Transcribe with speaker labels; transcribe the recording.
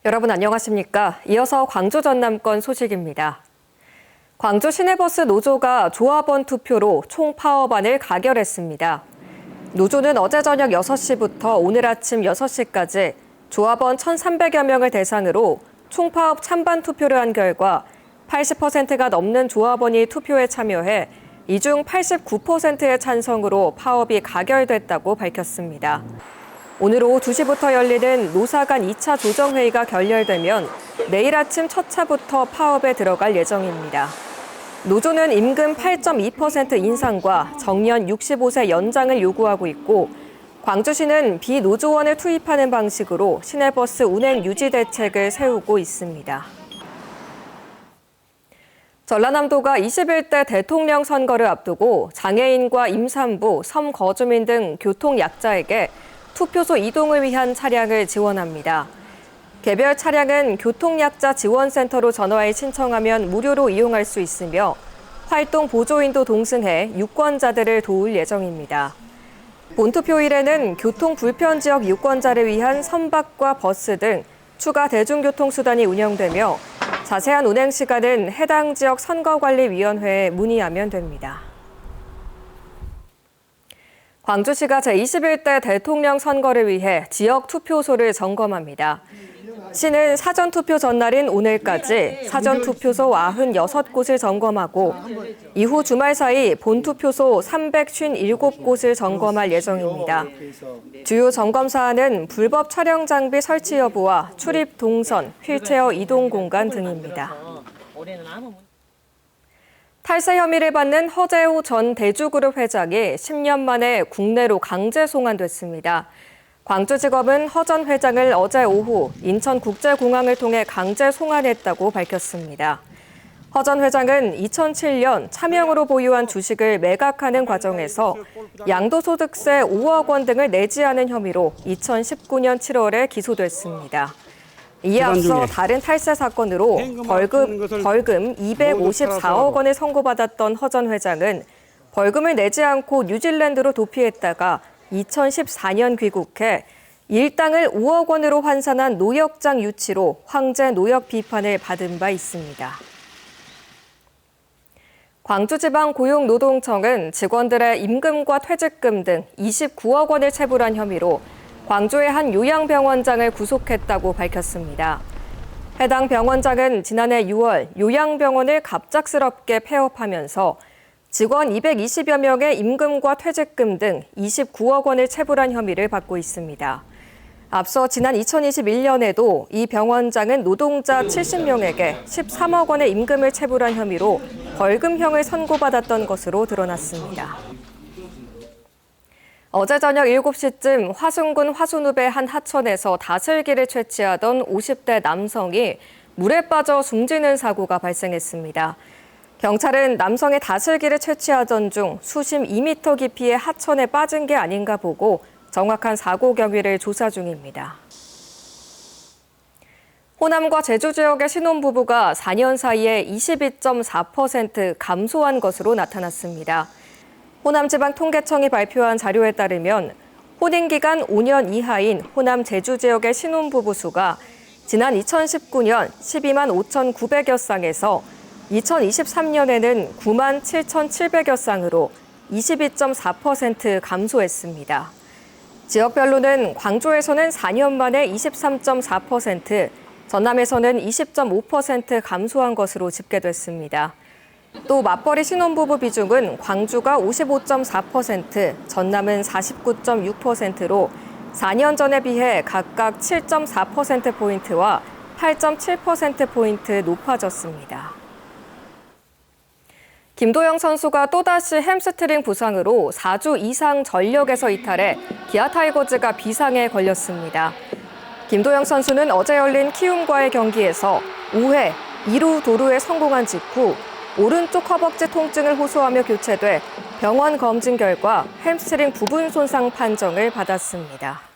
Speaker 1: 여러분 안녕하십니까? 이어서 광주 전남권 소식입니다. 광주 시내버스 노조가 조합원 투표로 총 파업안을 가결했습니다. 노조는 어제 저녁 6시부터 오늘 아침 6시까지 조합원 1,300여 명을 대상으로 총파업 찬반 투표를 한 결과 80%가 넘는 조합원이 투표에 참여해 이 중 89%의 찬성으로 파업이 가결됐다고 밝혔습니다. 오늘 오후 2시부터 열리는 노사 간 2차 조정회의가 결렬되면 내일 아침 첫 차부터 파업에 들어갈 예정입니다. 노조는 임금 8.2% 인상과 정년 65세 연장을 요구하고 있고 광주시는 비노조원을 투입하는 방식으로 시내버스 운행 유지 대책을 세우고 있습니다. 전라남도가 21대 대통령 선거를 앞두고 장애인과 임산부, 섬 거주민 등 교통약자에게 투표소 이동을 위한 차량을 지원합니다. 개별 차량은 교통약자 지원센터로 전화해 신청하면 무료로 이용할 수 있으며 활동 보조인도 동승해 유권자들을 도울 예정입니다. 본투표일에는 교통 불편 지역 유권자를 위한 선박과 버스 등 추가 대중교통수단이 운영되며 자세한 운행 시간은 해당 지역 선거관리위원회에 문의하면 됩니다. 광주시가 제21대 대통령 선거를 위해 지역 투표소를 점검합니다. 시는 사전투표 전날인 오늘까지 사전투표소 96곳을 점검하고 이후 주말 사이 본투표소 357곳을 점검할 예정입니다. 주요 점검 사안은 불법 촬영 장비 설치 여부와 출입 동선, 휠체어 이동 공간 등입니다. 탈세 혐의를 받는 허재호 전 대주그룹 회장이 10년 만에 국내로 강제 송환됐습니다. 광주지검은 허 전 회장을 어제 오후 인천국제공항을 통해 강제 송환했다고 밝혔습니다. 허 전 회장은 2007년 차명으로 보유한 주식을 매각하는 과정에서 양도소득세 5억 원 등을 내지 않은 혐의로 2019년 7월에 기소됐습니다. 이에 앞서 다른 탈세 사건으로 벌금 254억 원을 선고받았던 허 전 회장은 벌금을 내지 않고 뉴질랜드로 도피했다가 2014년 귀국해 일당을 5억 원으로 환산한 노역장 유치로 황제 노역 비판을 받은 바 있습니다. 광주지방고용노동청은 직원들의 임금과 퇴직금 등 29억 원을 체불한 혐의로 광주의 한 요양병원장을 구속했다고 밝혔습니다. 해당 병원장은 지난해 6월 요양병원을 갑작스럽게 폐업하면서 직원 220여 명의 임금과 퇴직금 등 29억 원을 체불한 혐의를 받고 있습니다. 앞서 지난 2021년에도 이 병원장은 노동자 70명에게 13억 원의 임금을 체불한 혐의로 벌금형을 선고받았던 것으로 드러났습니다. 어제 저녁 7시쯤 화순군 화순읍의 한 하천에서 다슬기를 채취하던 50대 남성이 물에 빠져 숨지는 사고가 발생했습니다. 경찰은 남성의 다슬기를 채취하던 중 수심 2m 깊이의 하천에 빠진 게 아닌가 보고 정확한 사고 경위를 조사 중입니다. 호남과 제주 지역의 신혼부부가 4년 사이에 22.4% 감소한 것으로 나타났습니다. 호남지방통계청이 발표한 자료에 따르면 혼인기간 5년 이하인 호남 제주 지역의 신혼부부 수가 지난 2019년 12만 5,900여 쌍에서 2023년에는 9만 7,700여 쌍으로 22.4% 감소했습니다. 지역별로는 광주에서는 4년 만에 23.4%, 전남에서는 20.5% 감소한 것으로 집계됐습니다. 또 맞벌이 신혼부부 비중은 광주가 55.4%, 전남은 49.6%로 4년 전에 비해 각각 7.4%포인트와 8.7%포인트 높아졌습니다. 김도영 선수가 또다시 햄스트링 부상으로 4주 이상 전력에서 이탈해 기아 타이거즈가 비상에 걸렸습니다. 김도영 선수는 어제 열린 키움과의 경기에서 5회 2루 도루에 성공한 직후 오른쪽 허벅지 통증을 호소하며 교체돼 병원 검진 결과 햄스트링 부분 손상 판정을 받았습니다.